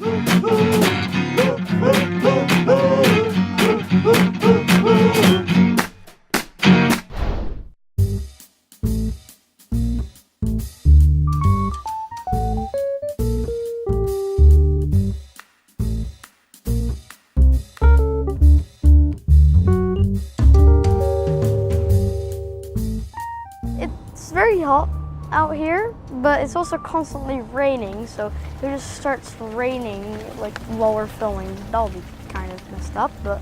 It's very hot out here, but it's also constantly raining, so if it just starts raining like while we're filming, that'll be kind of messed up, but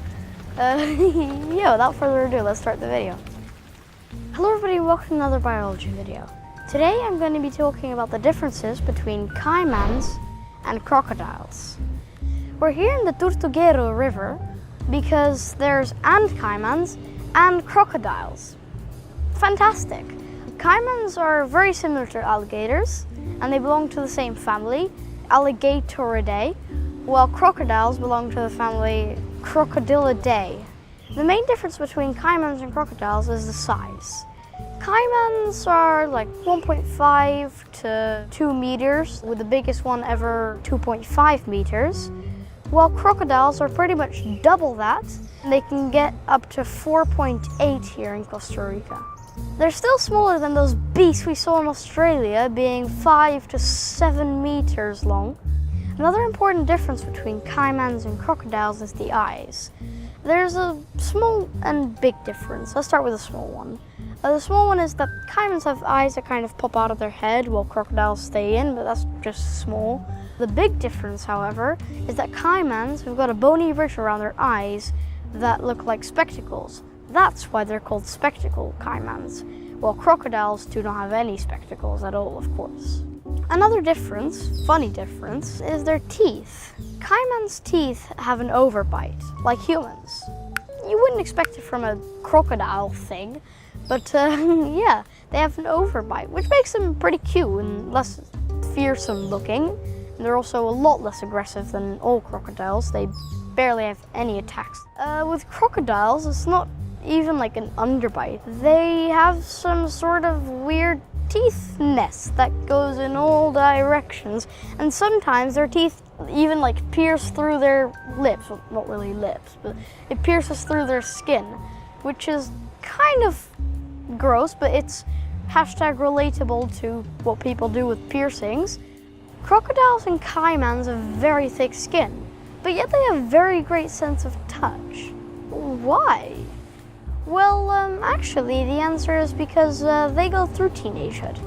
yeah, without further ado, let's start the video. Hello everybody and welcome to another biology video. Today I'm going to be talking about the differences between caimans and crocodiles. We're here in the Tortuguero River because there's caimans and crocodiles. Fantastic! Caimans are very similar to alligators, and they belong to the same family, Alligatoridae, while crocodiles belong to the family Crocodilidae. The main difference between caimans and crocodiles is the size. Caimans are like 1.5 to 2 meters, with the biggest one ever 2.5 meters, while crocodiles are pretty much double that, and they can get up to 4.8 here in Costa Rica. They're still smaller than those beasts we saw in Australia, being 5 to 7 meters long. Another important difference between caimans and crocodiles is the eyes. There's a small and big difference. Let's start with the small one. The small one is that caimans have eyes that kind of pop out of their head while crocodiles stay in, but that's just small. The big difference, however, is that caimans have got a bony ridge around their eyes that look like spectacles. That's why they're called spectacle caimans, while crocodiles do not have any spectacles at all, of course. Another difference, funny difference, is their teeth. Caimans' teeth have an overbite, like humans. You wouldn't expect it from a crocodile thing, but yeah, they have an overbite, which makes them pretty cute and less fearsome looking. And they're also a lot less aggressive than all crocodiles. They barely have any attacks. With crocodiles, it's not even like an underbite. They have some sort of weird teeth nest that goes in all directions, and sometimes their teeth even like pierce through their lips. Well, not really lips, but it pierces through their skin, which is kind of gross, but it's hashtag relatable to what people do with piercings. Crocodiles and caimans have very thick skin, but yet they have very great sense of touch. Why? Well, actually, the answer is because they go through teenagehood.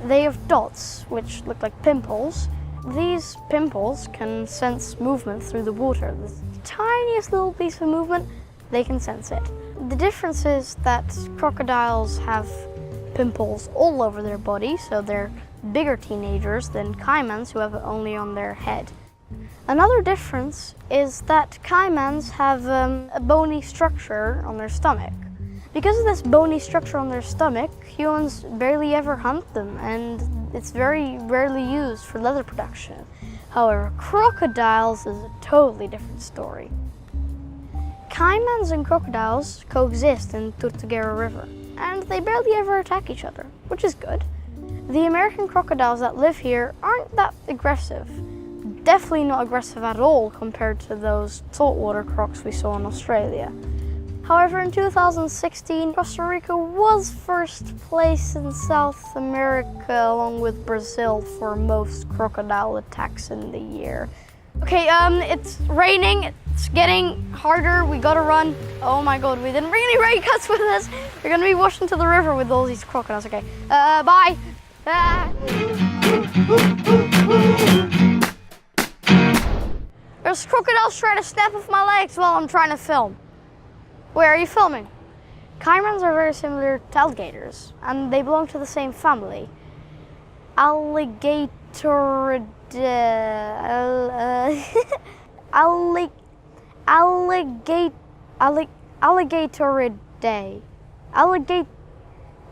They have dots, which look like pimples. These pimples can sense movement through the water. The tiniest little piece of movement, they can sense it. The difference is that crocodiles have pimples all over their body, so they're bigger teenagers than caimans, who have it only on their head. Another difference is that caimans have a bony structure on their stomach. Because of this bony structure on their stomach, humans barely ever hunt them, and it's very rarely used for leather production. However, crocodiles is a totally different story. Caimans and crocodiles coexist in Tortuguero River, and they barely ever attack each other, which is good. The American crocodiles that live here aren't that aggressive. Definitely not aggressive at all compared to those saltwater crocs we saw in Australia. However, in 2016, Costa Rica was first place in South America, along with Brazil, for most crocodile attacks in the year. Okay, it's raining, it's getting harder, we gotta run. Oh my god, we didn't bring any raincoats with us. We're gonna be washed into the river with all these crocodiles. Okay, bye. There's crocodiles trying to snap off my legs while I'm trying to film. Where are you filming? Caimans are very similar to alligators, and they belong to the same family. Alligatoridae.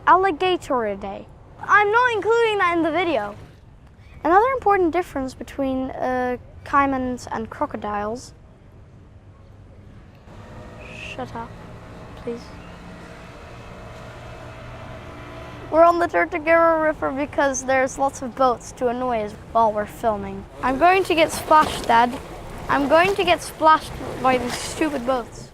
Alligatoridae. I'm not including that in the video. Another important difference between caimans and crocodiles. Shut up, please. We're on the Tortuguero River because there's lots of boats to annoy us while we're filming. I'm going to get splashed, Dad. I'm going to get splashed by these stupid boats.